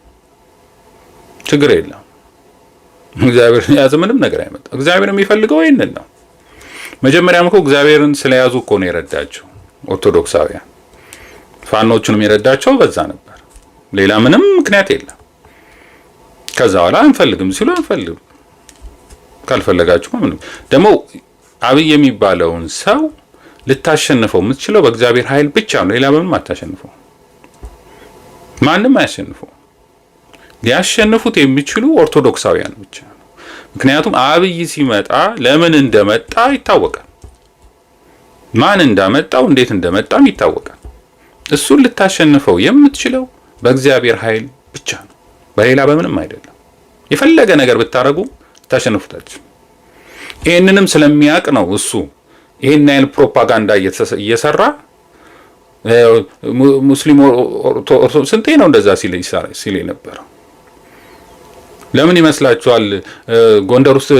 እግዚአብሔርን ያዘ ምንም ነገር አይመጣ። እግዚአብሔር የሚፈልገው ይሄንን ነው። መጀመሪያም እኮ እግዚአብሔርን ስለያዙ እኮ ነው የረዳቸው ኦርቶዶክሳውያን። ፋኖቹንም የረዳቸው በዛ ነበር። ሌላ ምንም ምክንያት የለም። ከዛ በኋላ አንፈልግም ሲሉ አንፈልግም፣ ካልፈለጋችሁ ምንም። ደግሞ አብይ የሚባለውን ሰው ልታሸንፈው የምትችለው በእግዚአብሔር ኃይል ብቻ ነው። ሌላ ምንም አታሸንፈው፣ ማንም አያሸንፈው። ሊያሸንፉት የሚችሉ ኦርቶዶክሳውያን ብቻ ነው። ምክንያቱም አብይ ሲመጣ ለምን እንደመጣ ይታወቃል። ማን እንዳመጣው እንዴት እንደመጣም ይታወቃል። እሱን ልታሸንፈው የምትችለው በእግዚአብሔር ኃይል ብቻ ነው፣ በሌላ በምንም አይደለም። የፈለገ ነገር ብታረጉ ልታሸንፉታችሁ። ይህንንም ስለሚያውቅ ነው እሱ ይህን አይነት ፕሮፓጋንዳ እየሰራ ሙስሊም ስንቴ ነው እንደዛ ሲል የነበረው? ለምን ይመስላችኋል? ጎንደር ውስጥ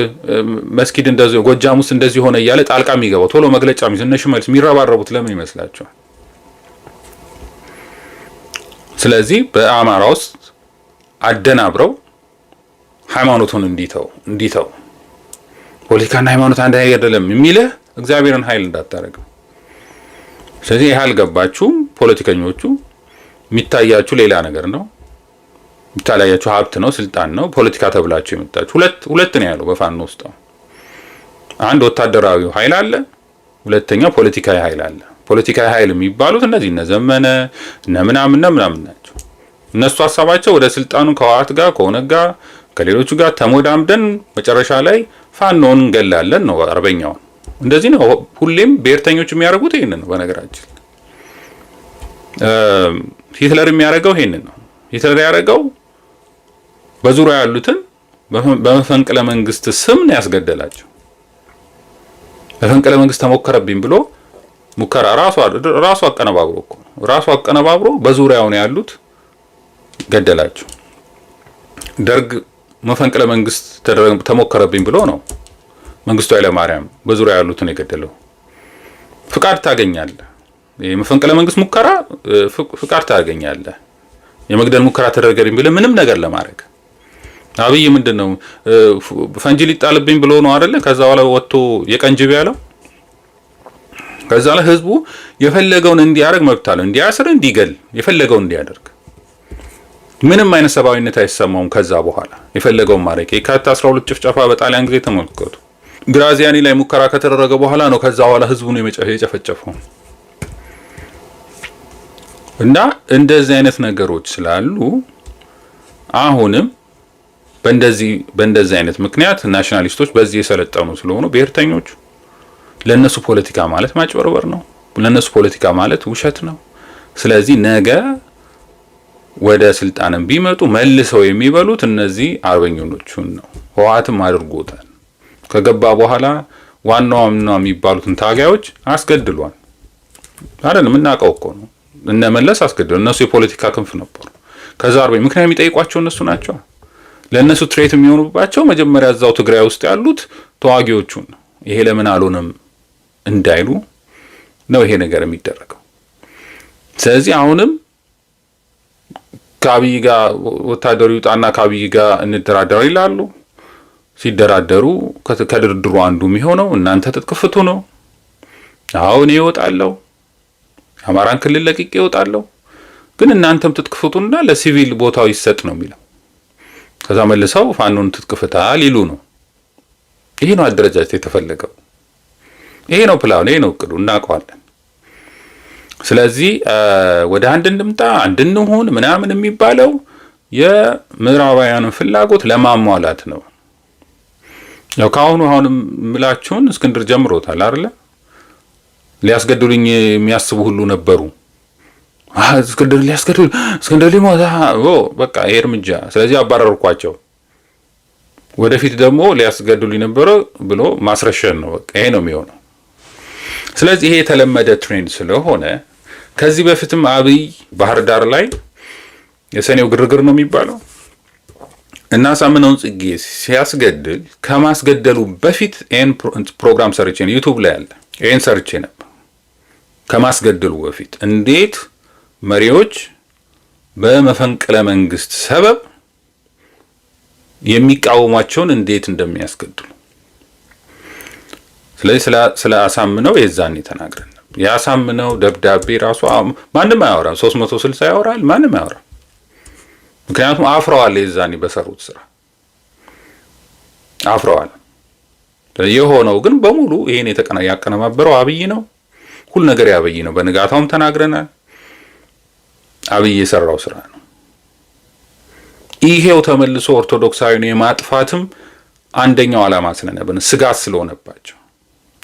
መስጊድ እንደዚህ፣ ጎጃም ውስጥ እንደዚህ ሆነ እያለ ጣልቃ የሚገባው ቶሎ መግለጫ እነ ሽመልስ የሚረባረቡት ለምን ይመስላችኋል? ስለዚህ በአማራ ውስጥ አደናብረው ሃይማኖቱን እንዲተው ፖለቲካና ሃይማኖት አንድ አይደለም የሚልህ እግዚአብሔርን ኃይል እንዳታረግ። ስለዚህ ይህ አልገባችሁም። ፖለቲከኞቹ የሚታያችሁ ሌላ ነገር ነው። የሚታያችሁ ሀብት ነው፣ ስልጣን ነው። ፖለቲካ ተብላችሁ የመጣችሁ ሁለት ነው ያለው በፋኖ ውስጥ። አንድ ወታደራዊ ኃይል አለ፣ ሁለተኛው ፖለቲካዊ ኃይል አለ። ፖለቲካዊ ኃይል የሚባሉት እነዚህ እነ ዘመነ እነ ምናምን ናቸው። እነሱ ሀሳባቸው ወደ ስልጣኑ ከህወሓት ጋር ከኦነግ ጋር ከሌሎቹ ጋር ተሞዳምደን መጨረሻ ላይ ፋኖን እንገላለን ነው፣ አርበኛውን። እንደዚህ ነው ሁሌም ብሔርተኞች የሚያደርጉት ይሄንን ነው። በነገራችን ሂትለር የሚያደርገው ይሄንን ነው። ሂትለር ያደረገው በዙሪያ ያሉትን በመፈንቅለ መንግስት ስም ነው ያስገደላቸው። መፈንቅለ መንግስት ተሞከረብኝ ብሎ ሙከራ ራሱ አቀነባብሮ በዙሪያው ነው ያሉት ገደላቸው። ደርግ መፈንቅለ መንግስት ተሞከረብኝ ብሎ ነው መንግስቱ ኃይለማርያም በዙሪያ ያሉትን የገደለው። ፍቃድ ታገኛለህ። የመፈንቅለ መንግስት ሙከራ ፍቃድ ታገኛለህ። የመግደል ሙከራ ተደረገልኝ ብለህ ምንም ነገር ለማድረግ አብይ ምንድነው ፈንጂ ሊጣልብኝ ብሎ ነው አይደለ? ከዛ በኋላ ወጥቶ የቀንጅብ ያለው። ከዛ ላይ ህዝቡ የፈለገውን እንዲያደርግ መብት አለው፣ እንዲያስር፣ እንዲገል፣ የፈለገውን እንዲያደርግ ምንም አይነት ሰብአዊነት አይሰማውም። ከዛ በኋላ የፈለገውን ማድረግ። የካቲት 12 ጭፍጨፋ በጣሊያን ጊዜ ተመልከቱ። ግራዚያኒ ላይ ሙከራ ከተደረገ በኋላ ነው ከዛ በኋላ ህዝቡን የጨፈጨፈው። እና እንደዚህ አይነት ነገሮች ስላሉ አሁንም በእንደዚህ አይነት ምክንያት ናሽናሊስቶች በዚህ የሰለጠኑ ስለሆኑ ብሔርተኞቹ ለነሱ ፖለቲካ ማለት ማጭበርበር ነው። ለነሱ ፖለቲካ ማለት ውሸት ነው። ስለዚህ ነገ ወደ ስልጣንም ቢመጡ መልሰው የሚበሉት እነዚህ አርበኞቹን ነው። ህወሓትም አድርጎታል። ከገባ በኋላ ዋናው የሚባሉትን ታጋዮች አስገድሏል። አይደል? የምናውቀው እኮ ነው። እነመለስ አስገድሏል። እነሱ የፖለቲካ ክንፍ ነበሩ። ከዛ ምክንያት የሚጠይቋቸው እነሱ ናቸው። ለእነሱ ትሬት የሚሆኑባቸው መጀመሪያ እዛው ትግራይ ውስጥ ያሉት ተዋጊዎቹን ነው። ይሄ ለምን አልሆነም እንዳይሉ ነው ይሄ ነገር የሚደረገው። ስለዚህ አሁንም ከአብይ ጋር ወታደሩ ይውጣና ከአብይ ጋር እንደራደር ይላሉ። ሲደራደሩ ከድርድሩ አንዱ የሚሆነው እናንተ ትጥቅ ፍቱ ነው። አሁን ይወጣለው አማራን ክልል ለቅቄ ይወጣለው፣ ግን እናንተም ትጥቅ ፍቱና ለሲቪል ቦታው ይሰጥ ነው የሚለው። ከዛ መልሰው ፋኖን ትጥቅ ፍታ ሊሉ ነው። ይሄ ነው አደረጃጀት የተፈለገው። ይሄ ነው ፕላኑ፣ ይሄ ነው እቅዱ፣ እናውቀዋለን። ስለዚህ ወደ አንድ እንምጣ አንድ እንሁን ምናምን የሚባለው የምዕራባውያንን ፍላጎት ለማሟላት ነው። ያው አሁንም ምላችሁን እስክንድር ጀምሮታል አይደለ? ሊያስገድሉኝ የሚያስቡ ሁሉ ነበሩ። እስክንድር ሊሞት በቃ ይሄ እርምጃ። ስለዚህ አባረርኳቸው። ወደፊት ደግሞ ሊያስገድሉኝ ነበረ ብሎ ማስረሸን ነው። በቃ ይሄ ነው የሚሆነው። ስለዚህ ይሄ የተለመደ ትሬንድ ስለሆነ ከዚህ በፊትም አብይ ባህር ዳር ላይ የሰኔው ግርግር ነው የሚባለው እና አሳምነውን ጽጌ ሲያስገድል ከማስገደሉ በፊት ይሄን ፕሮግራም ሰርቼ ነው ዩቲዩብ ላይ አለ። ይሄን ሰርቼ ነበር። ከማስገደሉ በፊት እንዴት መሪዎች በመፈንቅለ መንግስት ሰበብ የሚቃወሟቸውን እንዴት እንደሚያስገድሉ። ስለዚህ ስለ አሳምነው የዛኔ ተናግረን ነበር። ያሳምነው ደብዳቤ ራሱ ማንም አያወራም። 360 ያወራል፣ ማንም አያወራም። ምክንያቱም አፍረዋል። የዛኔ በሰሩት ስራ አፍረዋል። የሆነው ግን በሙሉ ይሄን ያቀነባበረው አብይ ነው። ሁሉ ነገር ያብይ ነው። በንጋታውም ተናግረናል። አብይ የሰራው ስራ ነው። ይሄው ተመልሶ ኦርቶዶክሳዊን የማጥፋትም አንደኛው ዓላማ ስለነበር ስጋት ስለሆነባቸው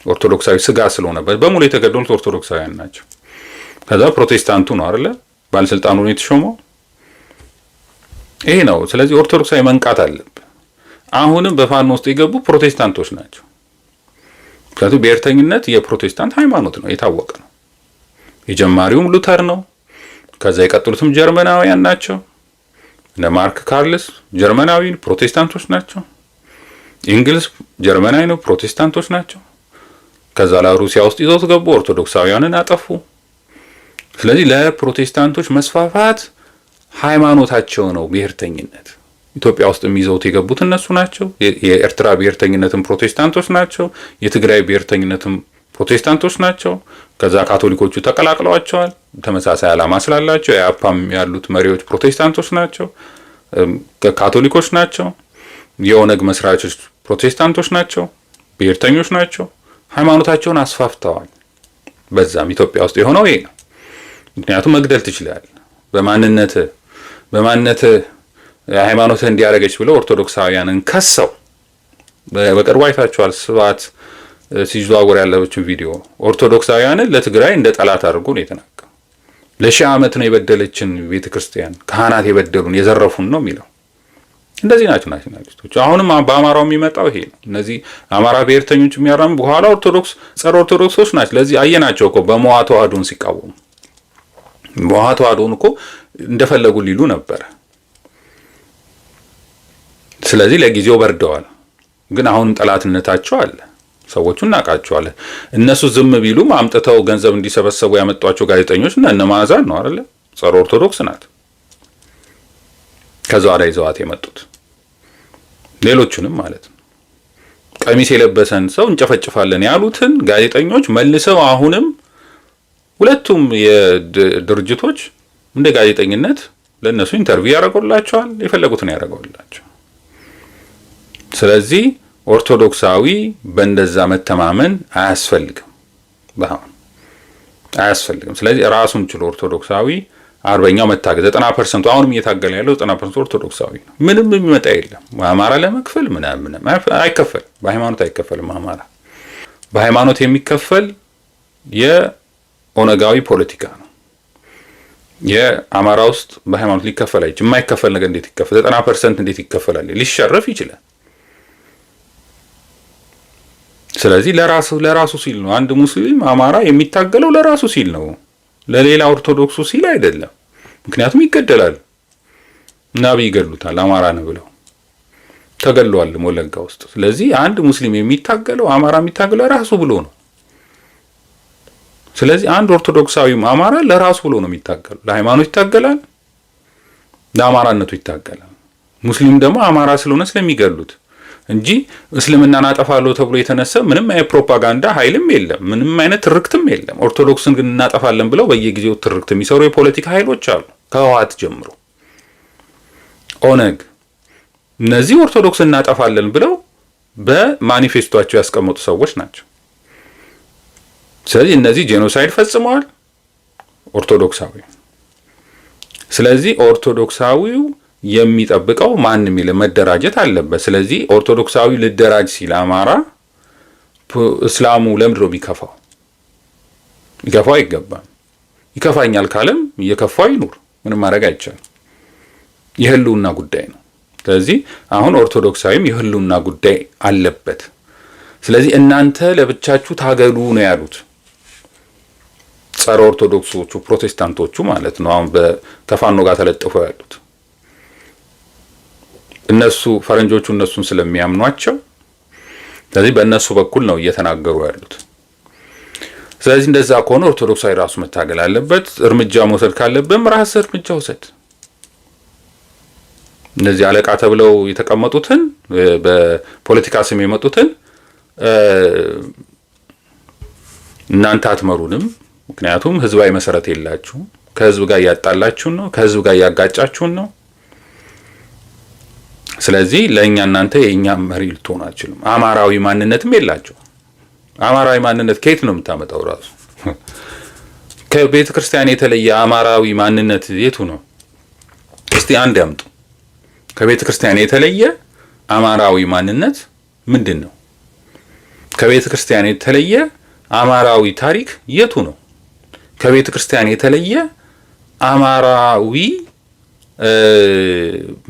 ኦርቶዶክሳዊ ስጋት ስለሆነበት በሙሉ የተገደሉት ኦርቶዶክሳውያን ናቸው። ከዛ ፕሮቴስታንቱ ነው አይደለ ባለስልጣኑ ነው የተሾመው። ይሄ ነው። ስለዚህ ኦርቶዶክሳዊ መንቃት አለበት። አሁንም በፋኖ ውስጥ የገቡ ፕሮቴስታንቶች ናቸው። ምክንያቱም ብሔርተኝነት የፕሮቴስታንት ሃይማኖት ነው፣ የታወቀ ነው። የጀማሪውም ሉተር ነው። ከዛ የቀጥሉትም ጀርመናውያን ናቸው። እነ ማርክ ካርልስ ጀርመናዊ ፕሮቴስታንቶች ናቸው። እንግሊዝ ጀርመናዊ ነው፣ ፕሮቴስታንቶች ናቸው። ከዛ ለሩሲያ ውስጥ ይዘውት ገቡ፣ ኦርቶዶክሳውያንን አጠፉ። ስለዚህ ለፕሮቴስታንቶች መስፋፋት ሃይማኖታቸው ነው ብሔርተኝነት። ኢትዮጵያ ውስጥ ይዘውት የገቡት እነሱ ናቸው። የኤርትራ ብሔርተኝነትም ፕሮቴስታንቶች ናቸው። የትግራይ ብሔርተኝነትም ፕሮቴስታንቶች ናቸው። ከዛ ካቶሊኮቹ ተቀላቅለዋቸዋል። ተመሳሳይ ዓላማ ስላላቸው የአፓም ያሉት መሪዎች ፕሮቴስታንቶች ናቸው፣ ካቶሊኮች ናቸው። የኦነግ መስራቾች ፕሮቴስታንቶች ናቸው፣ ብሔርተኞች ናቸው። ሃይማኖታቸውን አስፋፍተዋል። በዛም ኢትዮጵያ ውስጥ የሆነው ይሄ ነው። ምክንያቱም መግደል ትችላለህ በማንነት ሃይማኖት እንዲያረገች ብለው ኦርቶዶክሳውያንን ከሰው በቅርቡ አይታችኋል። ስብሐት ሲዘዋወር ያለችው ቪዲዮ ኦርቶዶክሳውያንን ለትግራይ እንደ ጠላት አድርጎ ነው የተናገረው። ለሺህ ዓመት ነው የበደለችን ቤተክርስቲያን፣ ካህናት የበደሉን የዘረፉን ነው የሚለው። እንደዚህ ናቸው ናሽናሊስቶች። አሁንም በአማራው የሚመጣው ይሄ ነው። እነዚህ አማራ ብሔርተኞች የሚያራም በኋላ ኦርቶዶክስ ጸረ ኦርቶዶክሶች ናቸው። ለዚህ አየናቸው እኮ በመዋ ተዋህዶን ሲቃወሙ። መዋ ተዋህዶን እኮ እንደፈለጉ ሊሉ ነበረ። ስለዚህ ለጊዜው በርደዋል፣ ግን አሁንም ጠላትነታቸው አለ። ሰዎቹ እናውቃቸዋለን። እነሱ ዝም ቢሉም አምጥተው ገንዘብ እንዲሰበሰቡ ያመጧቸው ጋዜጠኞች እነ ማዕዛን ነው አይደለ? ጸረ ኦርቶዶክስ ናት። ከዛ ላይ ይዘዋት የመጡት ሌሎቹንም ማለት ነው። ቀሚስ የለበሰን ሰው እንጨፈጭፋለን ያሉትን ጋዜጠኞች መልሰው አሁንም ሁለቱም የድርጅቶች እንደ ጋዜጠኝነት ለነሱ ኢንተርቪው ያደርጉላቸዋል፣ የፈለጉትን ያደርጉላቸው። ስለዚህ ኦርቶዶክሳዊ በእንደዛ መተማመን አያስፈልግም፣ አያስፈልግም። ስለዚህ ራሱን ችሎ ኦርቶዶክሳዊ አርበኛው መታገል 90% አሁንም እየታገለ ያለው 90% ኦርቶዶክሳዊ ነው። ምንም የሚመጣ የለም። አማራ ለመክፈል ምንም አይከፈልም። በሃይማኖት አይከፈልም። አማራ በሃይማኖት የሚከፈል የኦነጋዊ ፖለቲካ ነው። የአማራ ውስጥ በሃይማኖት ሊከፈል አይችልም። የማይከፈል ነገር እንዴት ይከፈል? 90% እንዴት ይከፈላል? ሊሸረፍ ይችላል። ስለዚህ ለራሱ ሲል ነው። አንድ ሙስሊም አማራ የሚታገለው ለራሱ ሲል ነው፣ ለሌላ ኦርቶዶክሱ ሲል አይደለም። ምክንያቱም ይገደላል እና ይገድሉታል። አማራ ነው ብለው ተገድሏል ወለጋ ውስጥ። ስለዚህ አንድ ሙስሊም የሚታገለው አማራ የሚታገለው ለራሱ ብሎ ነው። ስለዚህ አንድ ኦርቶዶክሳዊም አማራ ለራሱ ብሎ ነው የሚታገለው። ለሃይማኖት ይታገላል፣ ለአማራነቱ ይታገላል። ሙስሊም ደግሞ አማራ ስለሆነ ስለሚገድሉት እንጂ እስልምናን አጠፋለሁ ተብሎ የተነሳ ምንም አይነት ፕሮፓጋንዳ ኃይልም የለም፣ ምንም አይነት ትርክትም የለም። ኦርቶዶክስን ግን እናጠፋለን ብለው በየጊዜው ትርክት የሚሰሩ የፖለቲካ ኃይሎች አሉ። ከህወሓት ጀምሮ ኦነግ፣ እነዚህ ኦርቶዶክስ እናጠፋለን ብለው በማኒፌስቶአቸው ያስቀመጡ ሰዎች ናቸው። ስለዚህ እነዚህ ጄኖሳይድ ፈጽመዋል ኦርቶዶክሳዊ። ስለዚህ ኦርቶዶክሳዊው የሚጠብቀው ማንም ይለ መደራጀት አለበት። ስለዚህ ኦርቶዶክሳዊ ልደራጅ ሲል አማራ እስላሙ ለምንድን ነው የሚከፋው? ይከፋው አይገባም። ይከፋኛል ካለም እየከፋው ይኑር፣ ምንም ማድረግ አይቻልም። የህልውና ጉዳይ ነው። ስለዚህ አሁን ኦርቶዶክሳዊም የህልውና ጉዳይ አለበት። ስለዚህ እናንተ ለብቻችሁ ታገሉ ነው ያሉት ጸረ ኦርቶዶክሶቹ ፕሮቴስታንቶቹ ማለት ነው። አሁን ከፋኖ ጋር ተለጥፈው ያሉት እነሱ ፈረንጆቹ እነሱን ስለሚያምኗቸው፣ ስለዚህ በእነሱ በኩል ነው እየተናገሩ ያሉት። ስለዚህ እንደዛ ከሆነ ኦርቶዶክሳዊ ራሱ መታገል አለበት። እርምጃ መውሰድ ካለብህም ራስህ እርምጃ ውሰድ። እነዚህ አለቃ ተብለው የተቀመጡትን በፖለቲካ ስም የመጡትን እናንተ አትመሩንም፣ ምክንያቱም ህዝባዊ መሰረት የላችሁም፣ ከህዝብ ጋር እያጣላችሁን ነው፣ ከህዝብ ጋር እያጋጫችሁን ነው። ስለዚህ ለእኛ እናንተ የእኛ መሪ ልትሆኑ አትችሉም። አማራዊ ማንነትም የላቸው። አማራዊ ማንነት ከየት ነው የምታመጣው? ራሱ ከቤተ ክርስቲያን የተለየ አማራዊ ማንነት የቱ ነው? እስቲ አንድ ያምጡ። ከቤተ ክርስቲያን የተለየ አማራዊ ማንነት ምንድን ነው? ከቤተ ክርስቲያን የተለየ አማራዊ ታሪክ የቱ ነው? ከቤተ ክርስቲያን የተለየ አማራዊ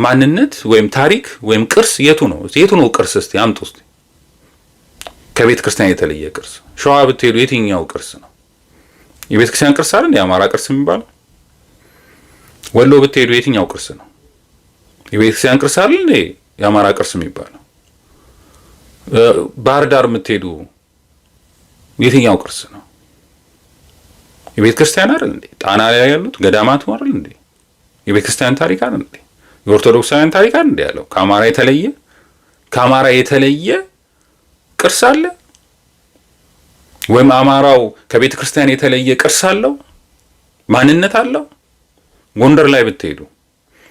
ማንነት ወይም ታሪክ ወይም ቅርስ የቱ ነው? የቱ ነው ቅርስ? እስቲ አምጡ እስቲ። ከቤተ ክርስቲያን የተለየ ቅርስ ሸዋ ብትሄዱ የትኛው ቅርስ ነው? የቤተ ክርስቲያን ቅርስ አይደል የአማራ ቅርስ የሚባለው? ወሎ ብትሄዱ የትኛው ቅርስ ነው? የቤተ ክርስቲያን ቅርስ አይደል እንዴ የአማራ ቅርስ የሚባለው? ባህር ዳር የምትሄዱ የትኛው ቅርስ ነው? የቤተ ክርስቲያን አይደል እንዴ? ጣና ላይ ያሉት ገዳማቱ አይደል እንዴ የቤተ ክርስቲያን ታሪክ አይደል እንዴ? የኦርቶዶክሳውያን ታሪክ አይደል እንዴ ያለው? ከአማራ የተለየ ቅርስ አለ? ወይም አማራው ከቤተ ክርስቲያን የተለየ ቅርስ አለው? ማንነት አለው? ጎንደር ላይ ብትሄዱ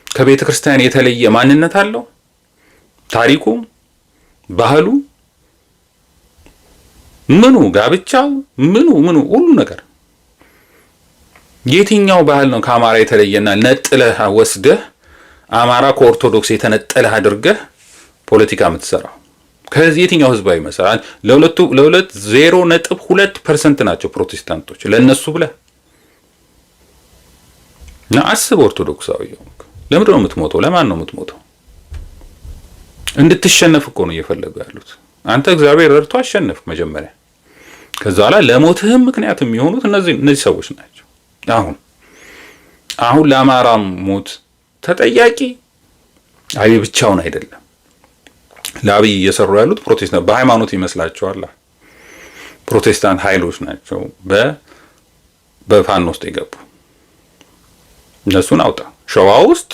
ከቤተ ክርስቲያን የተለየ ማንነት አለው? ታሪኩ፣ ባህሉ፣ ምኑ፣ ጋብቻው፣ ምኑ ሁሉ ነገር የትኛው ባህል ነው ከአማራ የተለየና ነጥለህ ወስደህ አማራ ከኦርቶዶክስ የተነጠለህ አድርገህ ፖለቲካ የምትሰራው? ከዚህ የትኛው ህዝባዊ መሰረት? ለሁለት 0.2% ናቸው ፕሮቴስታንቶች። ለነሱ ብለህ እና አስብ። ኦርቶዶክሳዊ ለምንድን ነው የምትሞተው? ለማን ነው የምትሞተው? እንድትሸነፍ እኮ ነው እየፈለጉ ያሉት። አንተ እግዚአብሔር ረድቶ አሸነፍክ መጀመሪያ። ከዛ በኋላ ለሞትህም ምክንያት የሚሆኑት እነዚህ ሰዎች ናቸው። አሁን ለአማራ ሞት ተጠያቂ አብይ ብቻውን አይደለም። ለአብይ እየሰሩ ያሉት ፕሮቴስታንት በሃይማኖት ይመስላችኋል? ፕሮቴስታንት ኃይሎች ናቸው በፋኖ ውስጥ የገቡ። እነሱን አውጣ። ሸዋ ውስጥ፣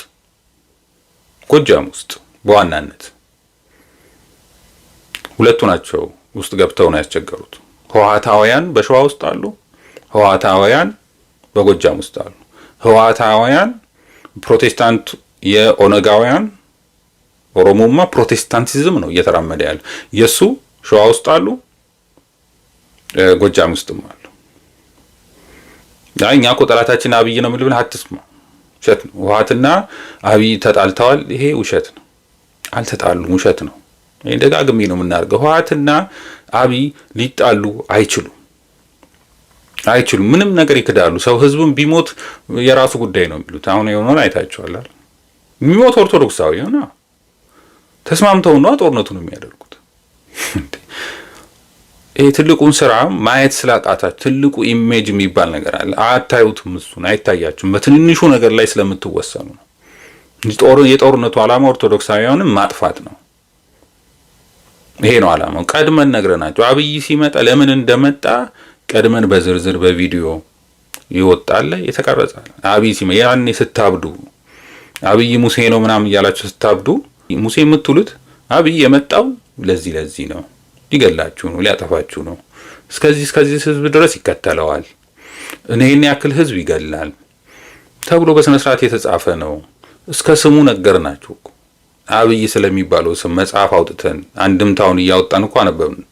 ጎጃም ውስጥ በዋናነት ሁለቱ ናቸው ውስጥ ገብተው ነው ያስቸገሩት። ህወሓታውያን በሸዋ ውስጥ አሉ፣ ህወሓታውያን በጎጃም ውስጥ አሉ። ህወሓታውያን ፕሮቴስታንት የኦነጋውያን ኦሮሞማ ፕሮቴስታንቲዝም ነው እየተራመደ ያለ። የሱ ሸዋ ውስጥ አሉ፣ ጎጃም ውስጥም አሉ። እኛ እኮ ጠላታችን አብይ ነው ብለህ አትስማ። ውሸት ነው። ህወሓትና አብይ ተጣልተዋል። ይሄ ውሸት ነው። አልተጣሉም፣ ውሸት ነው። ይሄ ደጋግሜ ነው የምናደርገው። ህወሓትና አብይ ሊጣሉ አይችሉም። ምንም ነገር ይክዳሉ። ሰው ህዝቡን ቢሞት የራሱ ጉዳይ ነው የሚሉት። አሁን የሆነውን አይታችኋል አይደል? የሚሞት ኦርቶዶክሳዊ ነው። ተስማምተው ነው ጦርነቱን የሚያደርጉት። ይሄ ትልቁን ስራ ማየት ስላቃታችሁ ትልቁ ኢሜጅ የሚባል ነገር አለ። አታዩትም፣ እሱን አይታያችሁም። በትንንሹ ነገር ላይ ስለምትወሰኑ ነው። የጦርነቱ ዓላማ ኦርቶዶክሳውያንን ማጥፋት ነው። ይሄ ነው ዓላማው። ቀድመን ነግረናቸው አብይ ሲመጣ ለምን እንደመጣ ቀድመን በዝርዝር በቪዲዮ ይወጣል፣ የተቀረጻል። አብይ ሲመጣ ያኔ ስታብዱ አብይ ሙሴ ነው ምናምን እያላችሁ ስታብዱ ሙሴ የምትሉት አብይ የመጣው ለዚህ ነው፣ ሊገላችሁ ነው፣ ሊያጠፋችሁ ነው፣ እስከዚህ ህዝብ ድረስ ይከተለዋል፣ እኔን ያክል ህዝብ ይገላል ተብሎ በስነ ስርዓት የተጻፈ ነው። እስከ ስሙ ነገርናችሁ እኮ አብይ ስለሚባለው ስም መጽሐፍ አውጥተን አንድምታውን እያወጣን እኮ አነበብን።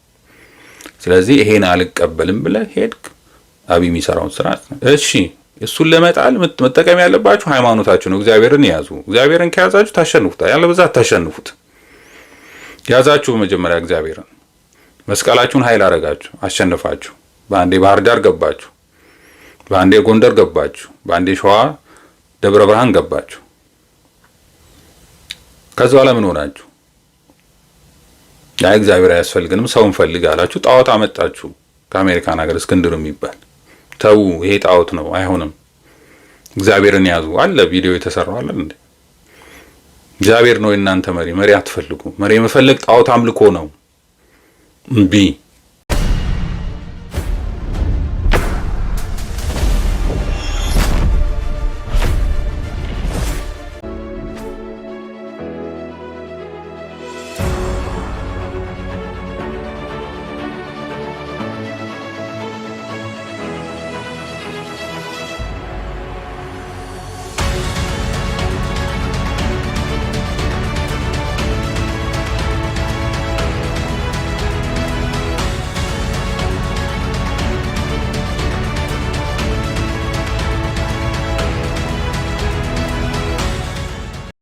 ስለዚህ ይሄን አልቀበልም ብለህ ሄድክ። አብይ የሚሰራውን ስራ እሺ፣ እሱን ለመጣል መጠቀም ያለባችሁ ሃይማኖታችሁ ነው። እግዚአብሔርን ያዙ። እግዚአብሔርን ከያዛችሁ ታሸንፉታ፣ ያለበዛ ታሸንፉት። ያዛችሁ መጀመሪያ እግዚአብሔርን፣ መስቀላችሁን ኃይል አረጋችሁ፣ አሸንፋችሁ። በአንዴ ባህር ዳር ገባችሁ፣ በአንዴ ጎንደር ገባችሁ፣ በአንዴ ሸዋ ደብረ ብርሃን ገባችሁ። ከዛ በኋላ ምን ሆናችሁ? ያ እግዚአብሔር አያስፈልግንም ሰው እንፈልግ አላችሁ። ጣዖት አመጣችሁ ከአሜሪካን ሀገር እስክንድር የሚባል። ተው፣ ይሄ ጣዖት ነው፣ አይሆንም። እግዚአብሔርን ያዙ አለ። ቪዲዮ የተሰራው አለ እንዴ? እግዚአብሔር ነው የእናንተ መሪ። መሪ አትፈልጉ። መሪ መፈለግ ጣዖት አምልኮ ነው። እምቢ